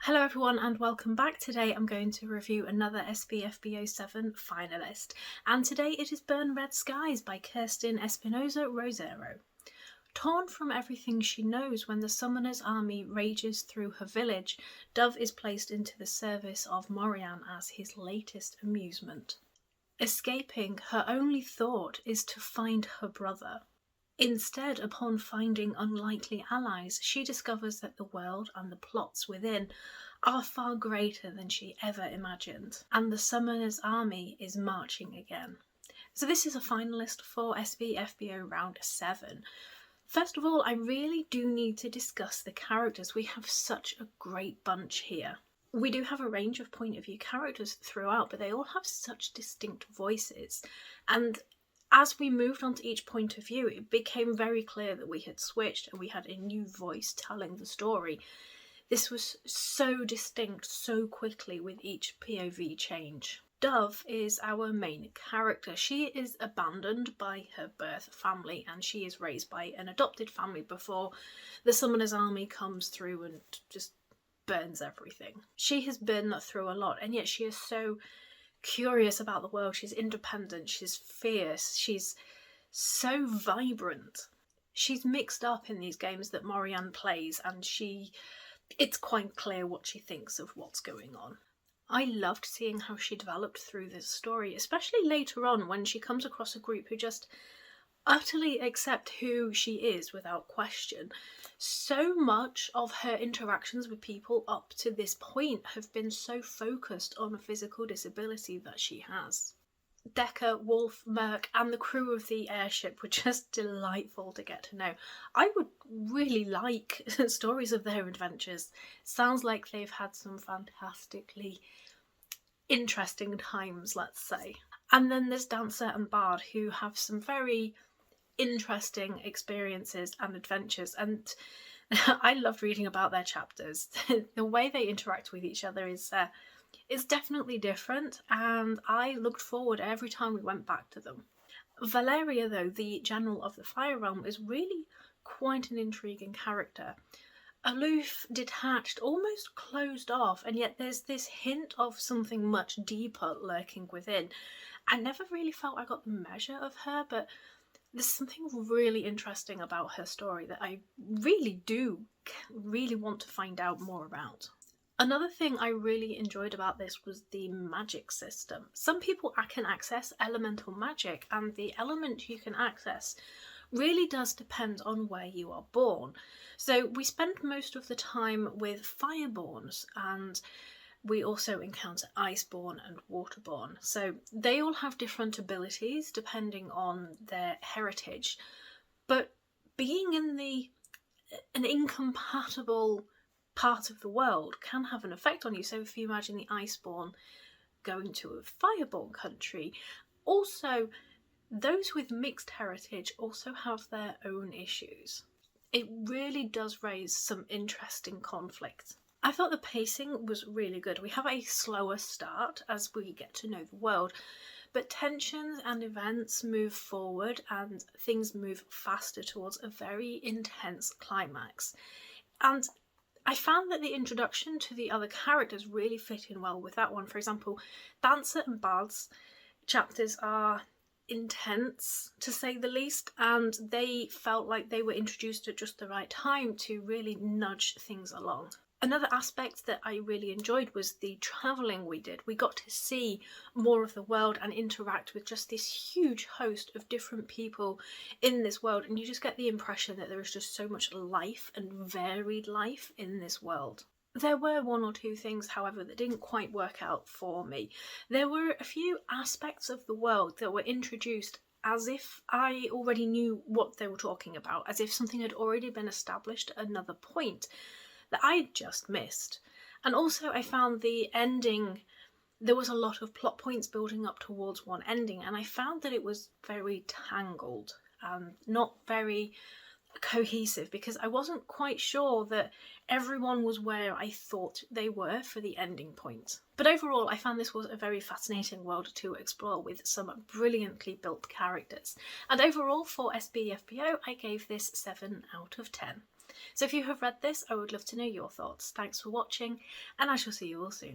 Hello everyone and welcome back. Today I'm going to review another SPFBO 7 finalist, and today it is Burn Red Skies by Kerstin Espinosa Rosero. Torn from everything she knows when the summoner's army rages through her village, Dove is placed into the service of Morian as his latest amusement. Escaping, her only thought is to find her brother. Instead, upon finding unlikely allies, she discovers that the world and the plots within are far greater than she ever imagined, and the summoner's army is marching again. So this is a finalist for SPFBO round 7. First of all, I really do need to discuss the characters. We have such a great bunch here. We do have a range of point of view characters throughout, but they all have such distinct voices, and as we moved on to each point of view, it became very clear that we had switched and we had a new voice telling the story. This was so distinct so quickly with each POV change. Dove is our main character. She is abandoned by her birth family and she is raised by an adopted family before the summoner's army comes through and just burns everything. She has been through a lot, and yet she is so curious about the world. She's independent, she's fierce, she's so vibrant. She's mixed up in these games that Morian plays, and it's quite clear what she thinks of what's going on. I loved seeing how she developed through this story, especially later on when she comes across a group who just utterly accept who she is without question. So much of her interactions with people up to this point have been so focused on a physical disability that she has. Decker, Wolf, Merc and the crew of the airship were just delightful to get to know. I would really like stories of their adventures. Sounds like they've had some fantastically interesting times, let's say. And then there's Dancer and Bard, who have some very interesting experiences and adventures, and I loved reading about their chapters. The way they interact with each other is definitely different, and I looked forward every time we went back to them. Valeria, though, the General of the Fire Realm, is really quite an intriguing character. Aloof, detached, almost closed off, and yet there's this hint of something much deeper lurking within. I never really felt I got the measure of her, but there's something really interesting about her story that I really want to find out more about. Another thing I really enjoyed about this was the magic system. Some people can access elemental magic, and the element you can access really does depend on where you are born. So we spend most of the time with fireborns, and we also encounter iceborn and waterborn. So they all have different abilities depending on their heritage, but being in an incompatible part of the world can have an effect on you. So if you imagine the iceborn going to a fireborn country, also those with mixed heritage also have their own issues. It really does raise some interesting conflict. I thought the pacing was really good. We have a slower start as we get to know the world, but tensions and events move forward and things move faster towards a very intense climax. And I found that the introduction to the other characters really fit in well with that one. For example, Dancer and Bard's chapters are intense, to say the least, and they felt like they were introduced at just the right time to really nudge things along. Another aspect that I really enjoyed was the travelling we did. We got to see more of the world and interact with just this huge host of different people in this world, and you just get the impression that there is just so much life and varied life in this world. There were one or two things, however, that didn't quite work out for me. There were a few aspects of the world that were introduced as if I already knew what they were talking about, as if something had already been established at another point that I just missed. And also I found the ending, there was a lot of plot points building up towards one ending, and I found that it was very tangled and not very cohesive, because I wasn't quite sure that everyone was where I thought they were for the ending point. But overall, I found this was a very fascinating world to explore with some brilliantly built characters. And overall for SPFBO, I gave this 7 out of 10. So if you have read this, I would love to know your thoughts. Thanks for watching, and I shall see you all soon.